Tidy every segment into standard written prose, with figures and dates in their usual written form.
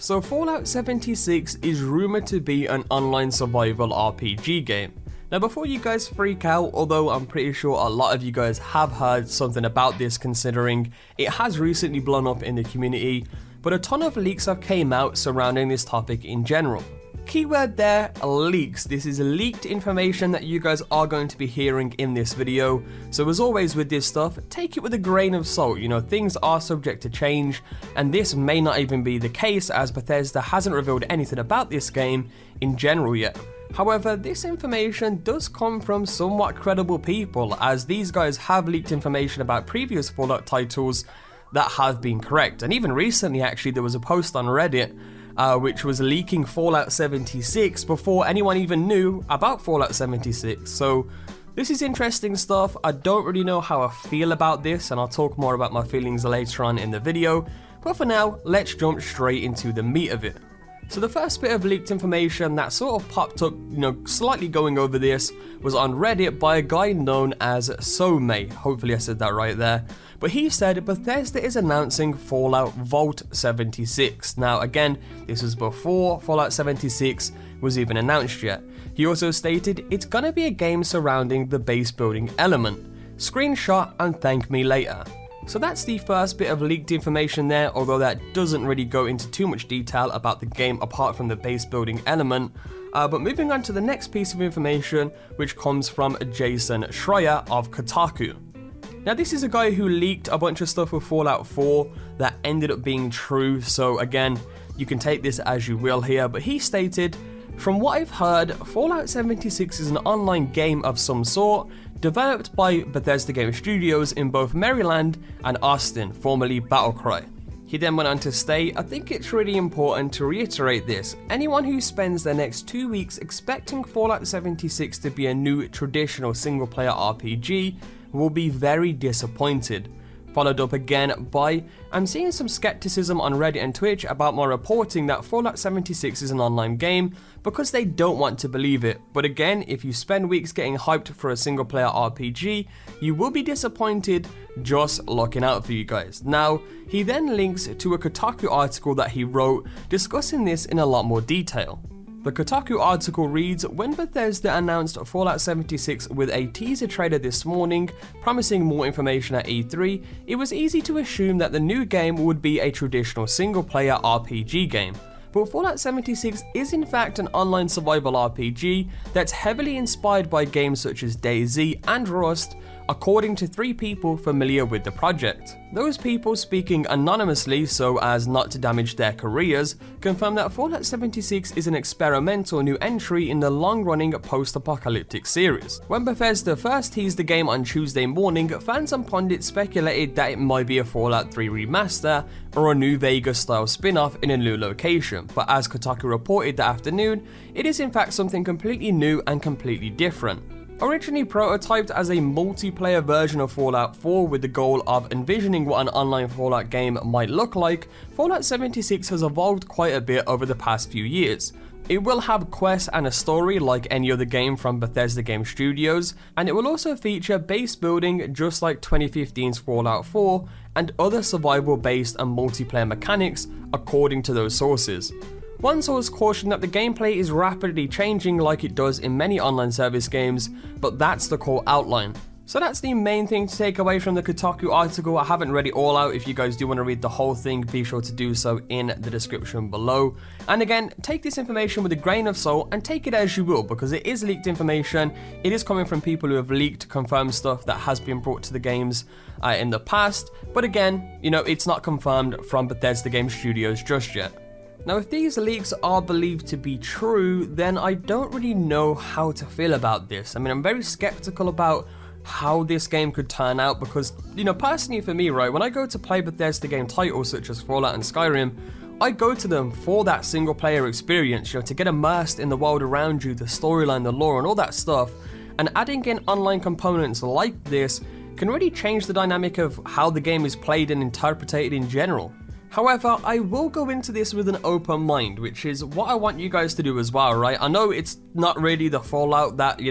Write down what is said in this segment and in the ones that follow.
So Fallout 76 is rumored to be an online survival RPG game. Now before you guys freak out, although I'm pretty sure a lot of you guys have heard something about this considering it has recently blown up in the community, but a ton of leaks have came out surrounding this topic in general. Keyword there, leaks. This is leaked information that you guys are going to be hearing in this video. So as always with this stuff, take it with a grain of salt. You know, things are subject to change, and this may not even be the case as Bethesda hasn't revealed anything about this game in general yet. However, this information does come from somewhat credible people, as these guys have leaked information about previous Fallout titles that have been correct. And even recently actually there was a post on Reddit which was leaking Fallout 76 before anyone even knew about Fallout 76. So this is interesting stuff. I don't really know how I feel about this, and I'll talk more about my feelings later on in the video. But for now, let's jump straight into the meat of it. So the first bit of leaked information that sort of popped up, slightly going over this, was on Reddit by a guy known as Somei. Hopefully I said that right there. But he said Bethesda is announcing Fallout Vault 76. Now again, this was before Fallout 76 was even announced yet. He also stated it's gonna be a game surrounding the base building element. Screenshot and thank me later. So that's the first bit of leaked information there, although that doesn't really go into too much detail about the game apart from the base building element. But moving on to the next piece of information, which comes from Jason Schreier of Kotaku. Now this is a guy who leaked a bunch of stuff with Fallout 4 that ended up being true, so again, you can take this as you will here, but he stated, "From what I've heard, Fallout 76 is an online game of some sort, developed by Bethesda Game Studios in both Maryland and Austin, formerly Battlecry." He then went on to state, "I think it's really important to reiterate this. Anyone who spends the next 2 weeks expecting Fallout 76 to be a new traditional single-player RPG will be very disappointed." Followed up again by, "I'm seeing some skepticism on Reddit and Twitch about my reporting that Fallout 76 is an online game because they don't want to believe it. But again, if you spend weeks getting hyped for a single player RPG, you will be disappointed, just looking out for you guys." Now, he then links to a Kotaku article that he wrote discussing this in a lot more detail. The Kotaku article reads, "When Bethesda announced Fallout 76 with a teaser trailer this morning, promising more information at E3, it was easy to assume that the new game would be a traditional single-player RPG game. But Fallout 76 is in fact an online survival RPG that's heavily inspired by games such as DayZ and Rust, according to 3 people familiar with the project. Those people, speaking anonymously so as not to damage their careers, confirm that Fallout 76 is an experimental new entry in the long-running post-apocalyptic series. When Bethesda first teased the game on Tuesday morning, fans and pundits speculated that it might be a Fallout 3 remaster or a New Vegas-style spin-off in a new location, but as Kotaku reported that afternoon, it is in fact something completely new and completely different. Originally prototyped as a multiplayer version of Fallout 4 with the goal of envisioning what an online Fallout game might look like, Fallout 76 has evolved quite a bit over the past few years. It will have quests and a story like any other game from Bethesda Game Studios, and it will also feature base building just like 2015's Fallout 4 and other survival-based and multiplayer mechanics according to those sources. One source cautioned that the gameplay is rapidly changing like it does in many online service games, but that's the core outline. So that's the main thing to take away from the Kotaku article. I haven't read it all out. If you guys do want to read the whole thing, be sure to do so in the description below. And again, take this information with a grain of salt and take it as you will, because it is leaked information. It is coming from people who have leaked, confirmed stuff that has been brought to the games in the past. But again, it's not confirmed from Bethesda Game Studios just yet. Now, if these leaks are believed to be true, then I don't really know how to feel about this. I mean, I'm very skeptical about how this game could turn out because, personally for me, right, when I go to play Bethesda game titles such as Fallout and Skyrim, I go to them for that single player experience, to get immersed in the world around you, the storyline, the lore, and all that stuff. And adding in online components like this can really change the dynamic of how the game is played and interpreted in general. However, I will go into this with an open mind, which is what I want you guys to do as well, right? I know it's not really the Fallout that,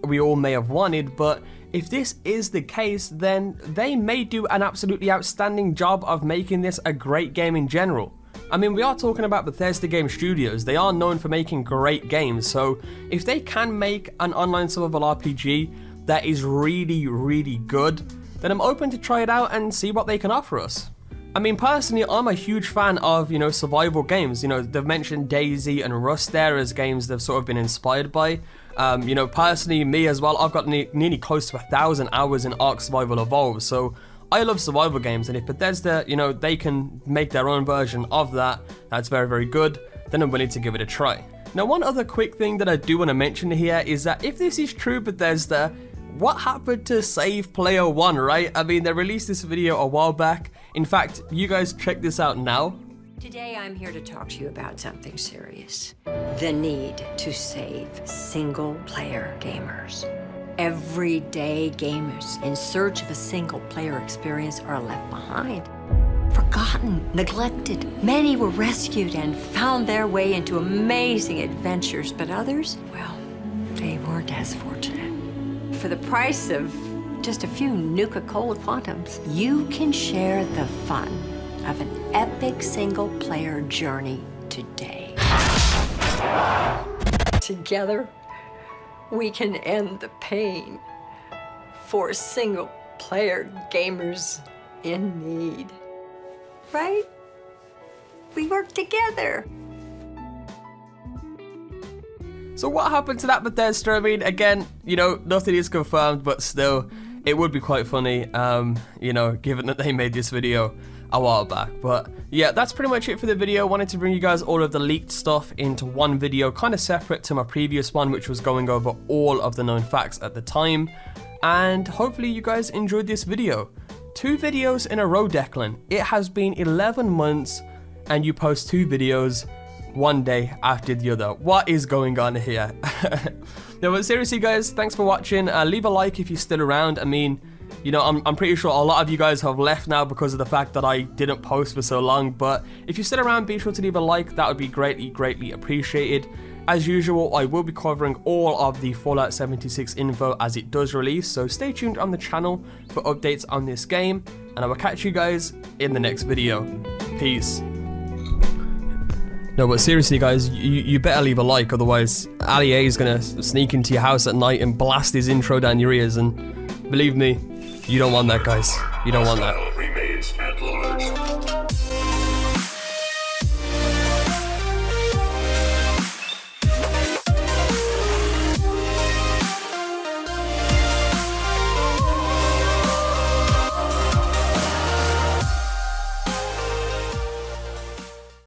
we all may have wanted, but if this is the case, then they may do an absolutely outstanding job of making this a great game in general. I mean, we are talking about Bethesda Game Studios. They are known for making great games, so if they can make an online survival RPG that is really, really good, then I'm open to try it out and see what they can offer us. I mean, personally, I'm a huge fan of, survival games. They've mentioned DayZ and Rust there as games they've sort of been inspired by. Personally, me as well, I've got nearly close to 1,000 hours in Ark Survival Evolved, so I love survival games, and if Bethesda, they can make their own version of that, that's very, very good, then I'm willing to give it a try. Now, one other quick thing that I do want to mention here is that if this is true, Bethesda, what happened to Save Player One, right? I mean, they released this video a while back. In fact, you guys check this out now. Today I'm here to talk to you about something serious. The need to save single-player gamers. Everyday gamers in search of a single-player experience are left behind. Forgotten, neglected. Many were rescued and found their way into amazing adventures, but others, well, they weren't as fortunate. For the price of just a few Nuka-Cola Quantums, you can share the fun of an epic single-player journey today. Together, we can end the pain for single-player gamers in need. Right? We work together. So what happened to that, Bethesda? I mean, again, nothing is confirmed, but still, it would be quite funny, given that they made this video a while back. But yeah, that's pretty much it for the video. Wanted to bring you guys all of the leaked stuff into one video, kind of separate to my previous one, which was going over all of the known facts at the time. And hopefully you guys enjoyed this video. 2 videos in a row, Declan. It has been 11 months and you post 2 videos one day after the other. What is going on here? No, but seriously guys, thanks for watching. Leave a like if you're still around. I mean, I'm pretty sure a lot of you guys have left now because of the fact that I didn't post for so long, but if you're still around, be sure to leave a like. That would be greatly appreciated. As usual, I will be covering all of the Fallout 76 info as it does release, so stay tuned on the channel for updates on this game, and I will catch you guys in the next video. Peace. No, but seriously guys, you better leave a like, otherwise Ali A is gonna sneak into your house at night and blast his intro down your ears, and believe me, you don't want that, guys. You don't want that.